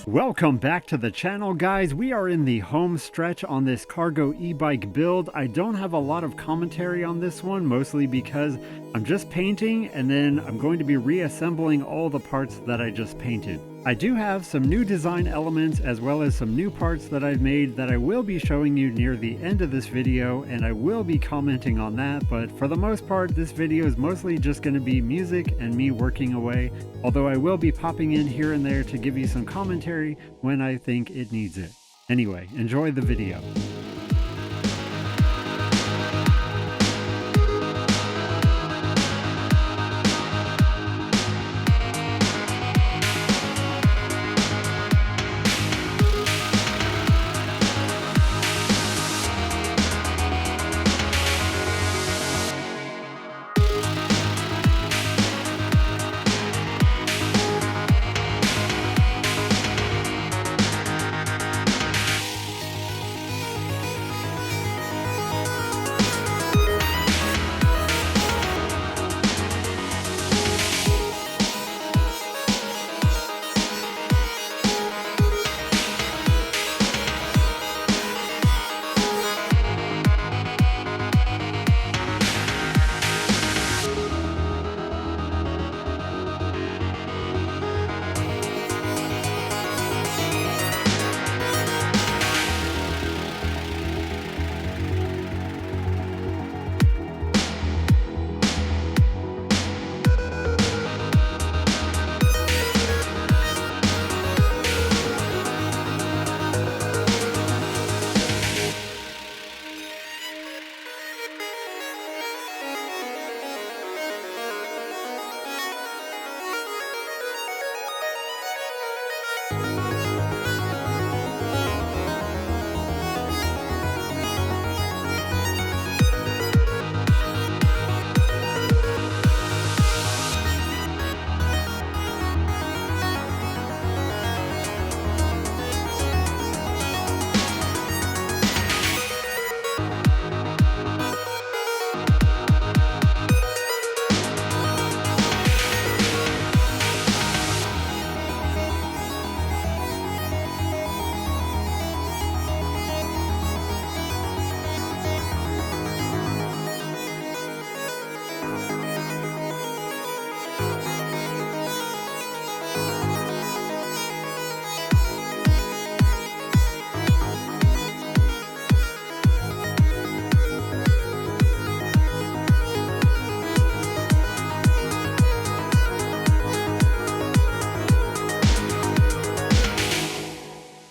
Welcome back to the channel, guys. We are in the home stretch on this cargo e-bike build. I don't have a lot of commentary on this one, mostly because I'm just painting and then I'm going to be reassembling all the parts that I just painted. I do have some new design elements as well as some new parts that I've made that I will be showing you near the end of this video, and I will be commenting on that, but for the most part this video is mostly just going to be music and me working away, although I will be popping in here and there to give you some commentary when I think it needs it. Anyway, enjoy the video.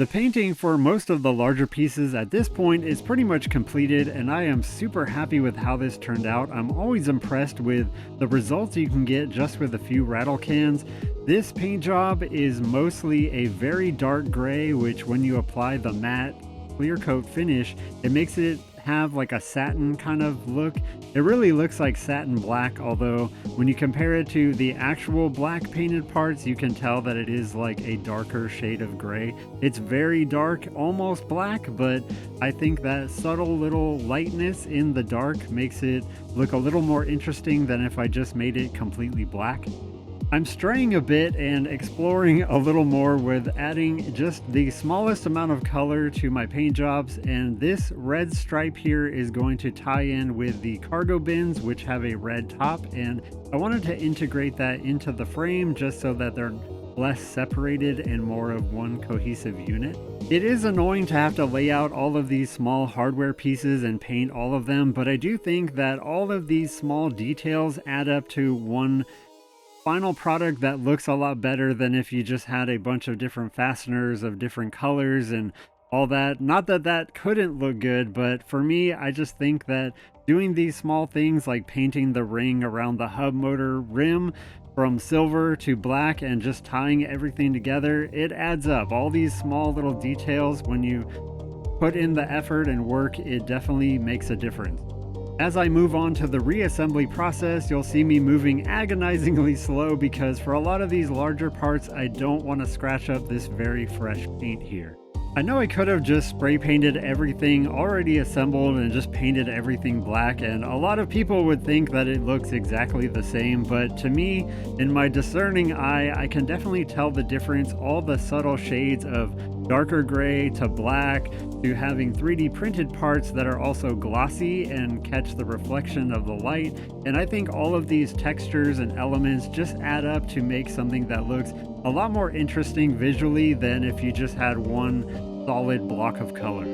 The painting for most of the larger pieces at this point is pretty much completed, and I am super happy with how this turned out. I'm always impressed with the results you can get just with a few rattle cans. This paint job is mostly a very dark gray, which when you apply the matte clear coat finish, it makes it have like a satin kind of look. It really looks like satin black, although when you compare it to the actual black painted parts, you can tell that it is like a darker shade of gray. It's very dark, almost black, but I think that subtle little lightness in the dark makes it look a little more interesting than if I just made it completely black. I'm straying a bit and exploring a little more with adding just the smallest amount of color to my paint jobs, and this red stripe here is going to tie in with the cargo bins, which have a red top, and I wanted to integrate that into the frame just so that they're less separated and more of one cohesive unit. It is annoying to have to lay out all of these small hardware pieces and paint all of them, but I do think that all of these small details add up to one final product that looks a lot better than if you just had a bunch of different fasteners of different colors and all that. Not that that couldn't look good, but for me, I just think that doing these small things like painting the ring around the hub motor rim from silver to black and just tying everything together, it adds up. All these small little details, when you put in the effort and work, it definitely makes a difference. As I move on to the reassembly process, you'll see me moving agonizingly slow because for a lot of these larger parts, I don't want to scratch up this very fresh paint here. I know I could have just spray painted everything already assembled and just painted everything black, and a lot of people would think that it looks exactly the same, but to me, in my discerning eye, I can definitely tell the difference, all the subtle shades of darker gray to black to having 3D printed parts that are also glossy and catch the reflection of the light. And I think all of these textures and elements just add up to make something that looks a lot more interesting visually than if you just had one solid block of color.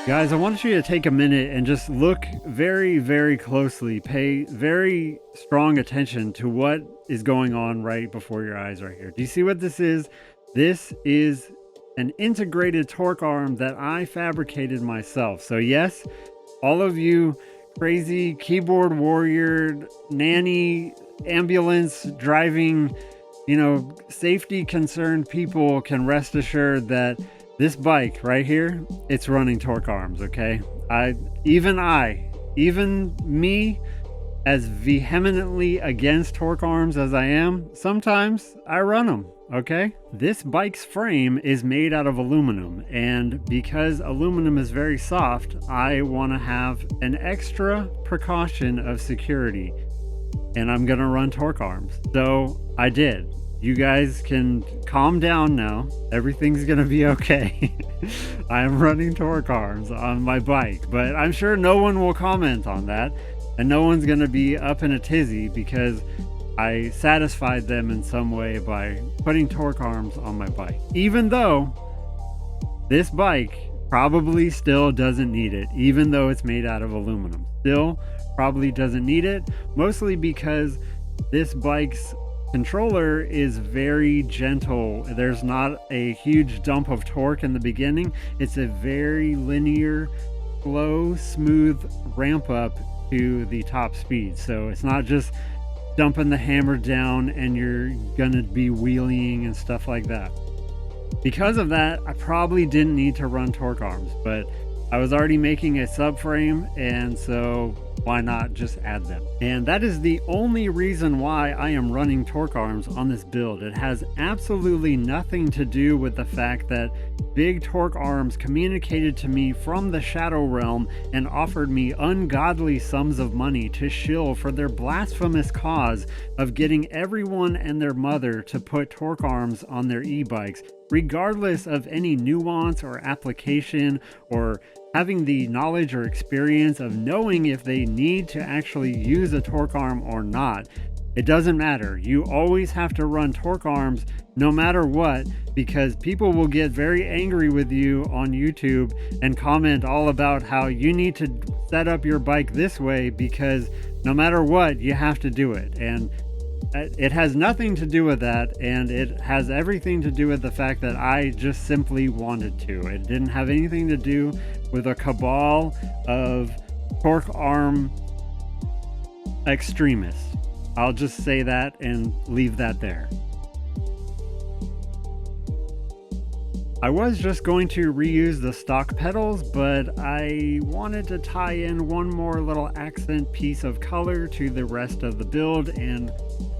Guys, I want you to take a minute and just look very, very closely. Pay very strong attention to what is going on right before your eyes right here. Do you see what this is? This is an integrated torque arm that I fabricated myself. So yes, all of you crazy keyboard warrior, nanny, ambulance driving, safety concerned people can rest assured that this bike right here, it's running torque arms, okay? Even me, as vehemently against torque arms as I am, sometimes I run them, okay? This bike's frame is made out of aluminum, and because aluminum is very soft, I want to have an extra precaution of security, and I'm gonna run torque arms. So I did. You guys can calm down now. Everything's gonna be okay. I'm running torque arms on my bike, but I'm sure no one will comment on that, and no one's gonna be up in a tizzy because I satisfied them in some way by putting torque arms on my bike. Even though this bike probably still doesn't need it, even though it's made out of aluminum. Still probably doesn't need it, mostly because this bike's controller is very gentle. There's not a huge dump of torque in the beginning. It's a very linear, slow, smooth ramp up to the top speed. So it's not just dumping the hammer down and you're gonna be wheeling and stuff like that. Because of that, I probably didn't need to run torque arms, but I was already making a subframe, and so why not just add them? And that is the only reason why I am running torque arms on this build. It has absolutely nothing to do with the fact that Big Torque Arms communicated to me from the Shadow Realm and offered me ungodly sums of money to shill for their blasphemous cause of getting everyone and their mother to put torque arms on their e-bikes, regardless of any nuance or application or having the knowledge or experience of knowing if they need to actually use a torque arm or not. It doesn't matter. You always have to run torque arms no matter what, because people will get very angry with you on YouTube and comment all about how you need to set up your bike this way because no matter what, you have to do it. And it has nothing to do with that, and it has everything to do with the fact that I just simply wanted to. It didn't have anything to do with a cabal of torque arm extremists. I'll just say that and leave that there. I was just going to reuse the stock pedals, but I wanted to tie in one more little accent piece of color to the rest of the build, and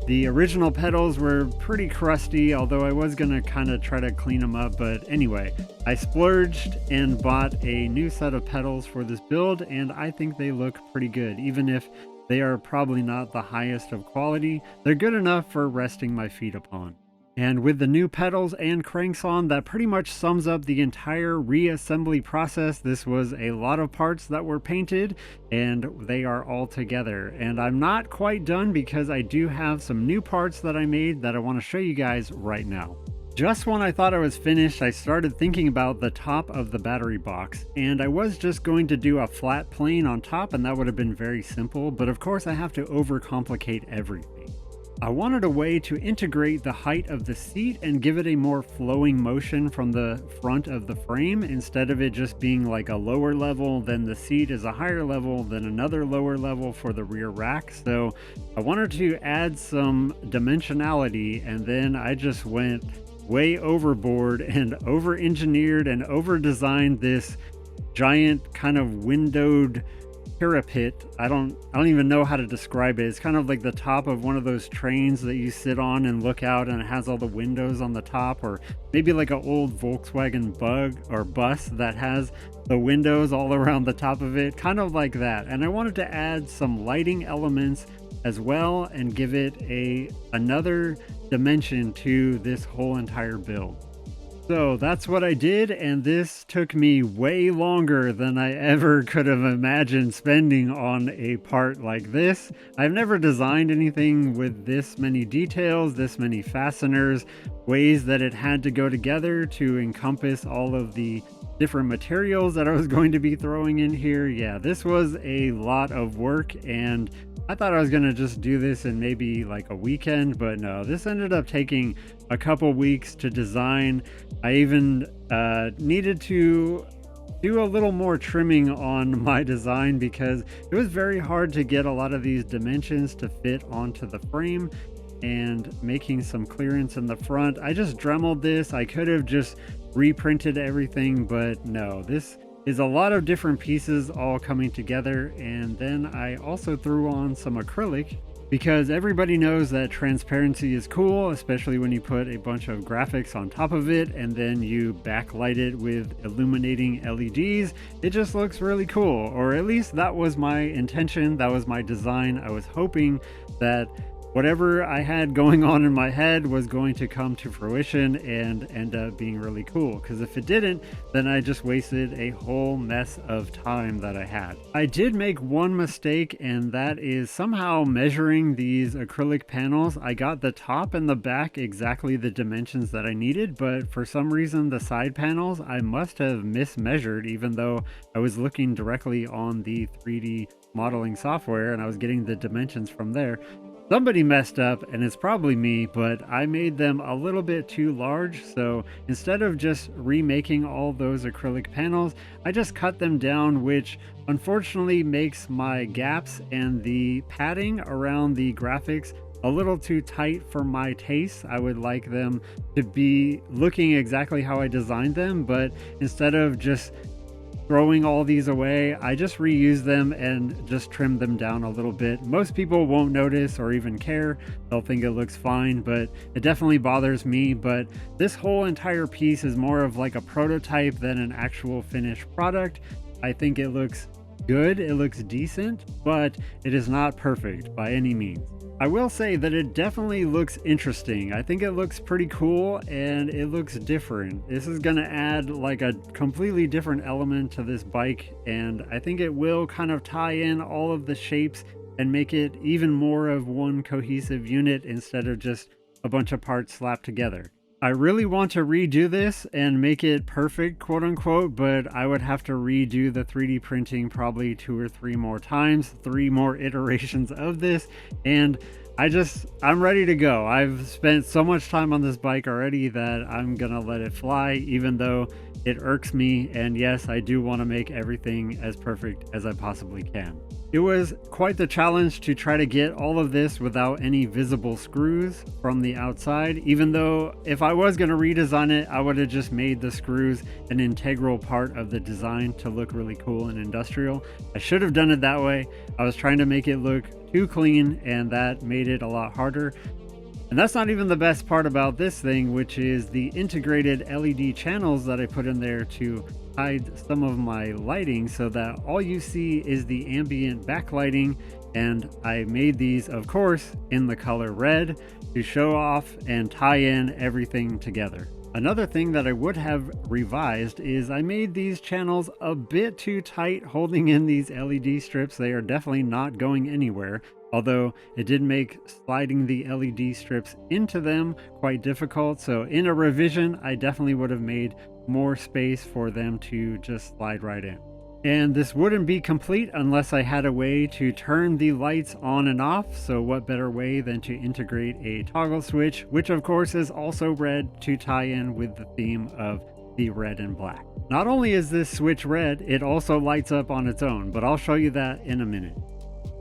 the original pedals were pretty crusty, although I was gonna kind of try to clean them up. But anyway, I splurged and bought a new set of pedals for this build, and I think they look pretty good. Even if they are probably not the highest of quality, they're good enough for resting my feet upon. And with the new pedals and cranks on, that pretty much sums up the entire reassembly process. This was a lot of parts that were painted, and they are all together. And I'm not quite done because I do have some new parts that I made that I want to show you guys right now. Just when I thought I was finished, I started thinking about the top of the battery box, and I was just going to do a flat plane on top, and that would have been very simple, but of course I have to overcomplicate everything. I wanted a way to integrate the height of the seat and give it a more flowing motion from the front of the frame, instead of it just being like a lower level, then the seat is a higher level, then another lower level for the rear rack. So I wanted to add some dimensionality, and then I just went way overboard and over-engineered and over-designed this giant kind of windowed parapet. I don't even know how to describe it. It's kind of like the top of one of those trains that you sit on and look out, and it has all the windows on the top, or maybe like an old Volkswagen Bug or bus that has the windows all around the top of it, kind of like that. And I wanted to add some lighting elements as well and give it another dimension to this whole entire build. So that's what I did, and this took me way longer than I ever could have imagined spending on a part like this. I've never designed anything with this many details, this many fasteners, ways that it had to go together to encompass all of the different materials that I was going to be throwing in here. Yeah, this was a lot of work, and I thought I was gonna just do this in maybe like a weekend, but no, this ended up taking a couple weeks to design. I even needed to do a little more trimming on my design because it was very hard to get a lot of these dimensions to fit onto the frame, and making some clearance in the front. I just dremeled this. I could have just reprinted everything, but no, this is a lot of different pieces all coming together. And then I also threw on some acrylic because everybody knows that transparency is cool, especially when you put a bunch of graphics on top of it and then you backlight it with illuminating LEDs. It just looks really cool, or at least that was my intention. That was my design. I was hoping that whatever I had going on in my head was going to come to fruition and end up being really cool, because if it didn't, then I just wasted a whole mess of time that I had. I did make one mistake, and that is somehow measuring these acrylic panels. I got the top and the back exactly the dimensions that I needed, but for some reason the side panels I must have mismeasured, even though I was looking directly on the 3D modeling software and I was getting the dimensions from there. Somebody messed up, and it's probably me, but I made them a little bit too large. So instead of just remaking all those acrylic panels, I just cut them down, which unfortunately makes my gaps and the padding around the graphics a little too tight for my taste. I would like them to be looking exactly how I designed them, but instead of just throwing all these away, I just reuse them and just trim them down a little bit. Most people won't notice or even care. They'll think it looks fine, but it definitely bothers me. But this whole entire piece is more of like a prototype than an actual finished product. I think it looks good, it looks decent, but it is not perfect by any means. I will say that it definitely looks interesting. I think it looks pretty cool and it looks different. This is gonna add like a completely different element to this bike, and I think it will kind of tie in all of the shapes and make it even more of one cohesive unit instead of just a bunch of parts slapped together. I really want to redo this and make it perfect, quote unquote, but I would have to redo the 3D printing probably 2 or 3 more times, 3 more iterations of this, and I'm ready to go. I've spent so much time on this bike already that I'm gonna let it fly, even though it irks me, and yes, I do want to make everything as perfect as I possibly can. It was quite the challenge to try to get all of this without any visible screws from the outside, even though if I was going to redesign it, I would have just made the screws an integral part of the design to look really cool and industrial. I should have done it that way. I was trying to make it look too clean, and that made it a lot harder. And that's not even the best part about this thing, which is the integrated LED channels that I put in there to hide some of my lighting so that all you see is the ambient backlighting. And I made these, of course, in the color red to show off and tie in everything together. Another thing that I would have revised is I made these channels a bit too tight holding in these LED strips. They are definitely not going anywhere, although it did make sliding the LED strips into them quite difficult. So in a revision, I definitely would have made more space for them to just slide right in. And this wouldn't be complete unless I had a way to turn the lights on and off. So what better way than to integrate a toggle switch, which of course is also red to tie in with the theme of the red and black. Not only is this switch red, it also lights up on its own, but I'll show you that in a minute.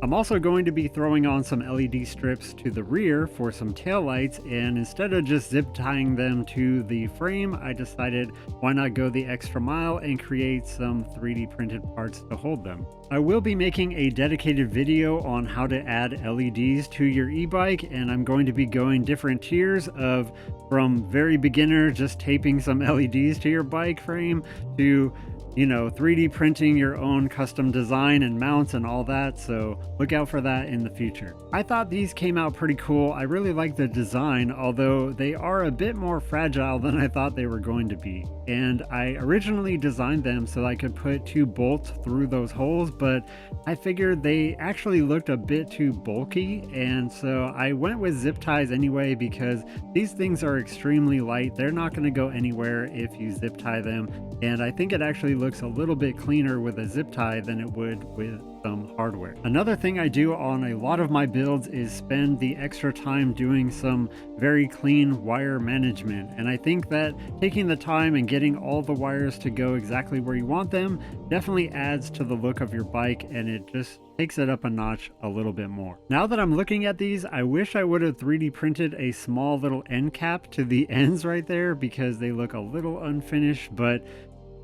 I'm also going to be throwing on some LED strips to the rear for some taillights, and instead of just zip tying them to the frame, I decided why not go the extra mile and create some 3D printed parts to hold them. I will be making a dedicated video on how to add LEDs to your e-bike, and I'm going to be going different tiers of from very beginner, just taping some LEDs to your bike frame, to 3D printing your own custom design and mounts and all that, so look out for that in the future. I thought these came out pretty cool. I really like the design, although they are a bit more fragile than I thought they were going to be. And I originally designed them so I could put 2 bolts through those holes, but I figured they actually looked a bit too bulky, and so I went with zip ties anyway because these things are extremely light. They're not going to go anywhere if you zip tie them, and I think it actually looks a little bit cleaner with a zip tie than it would with some hardware. Another thing I do on a lot of my builds is spend the extra time doing some very clean wire management, and I think that taking the time and getting all the wires to go exactly where you want them definitely adds to the look of your bike, and it just takes it up a notch a little bit more. Now that I'm looking at these, I wish I would have 3D printed a small little end cap to the ends right there because they look a little unfinished, but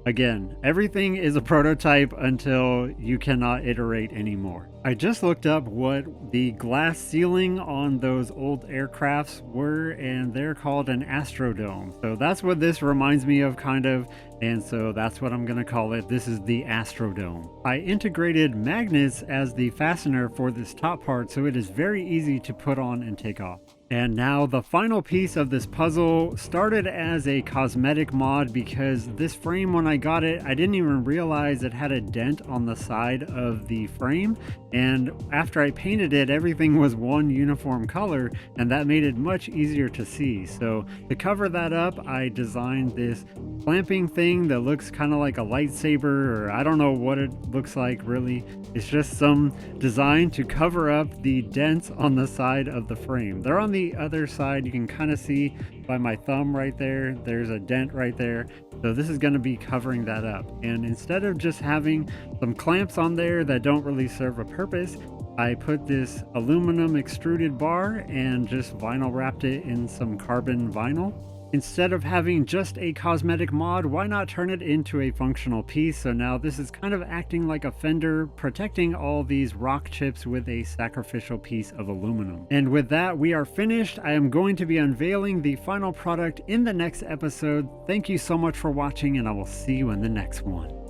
again, everything is a prototype until you cannot iterate anymore. I just looked up what the glass ceiling on those old aircrafts were, and they're called an astrodome. So that's what this reminds me of, kind of, and so that's what I'm gonna call it. This is the astrodome. I integrated magnets as the fastener for this top part, so it is very easy to put on and take off. And now the final piece of this puzzle started as a cosmetic mod because this frame, when I got it, I didn't even realize it had a dent on the side of the frame. And after I painted it, everything was one uniform color, and that made it much easier to see. So to cover that up, I designed this clamping thing that looks kind of like a lightsaber, or I don't know what it looks like really. It's just some design to cover up the dents on the side of the frame. They're on the other side. You can kind of see by my thumb right there, there's a dent right there. So this is going to be covering that up. And instead of just having some clamps on there that don't really serve a purpose, I put this aluminum extruded bar and just vinyl wrapped it in some carbon vinyl. Instead of having just a cosmetic mod, why not turn it into a functional piece? So now this is kind of acting like a fender, protecting all these rock chips with a sacrificial piece of aluminum. And with that, we are finished. I am going to be unveiling the final product in the next episode. Thank you so much for watching, and I will see you in the next one.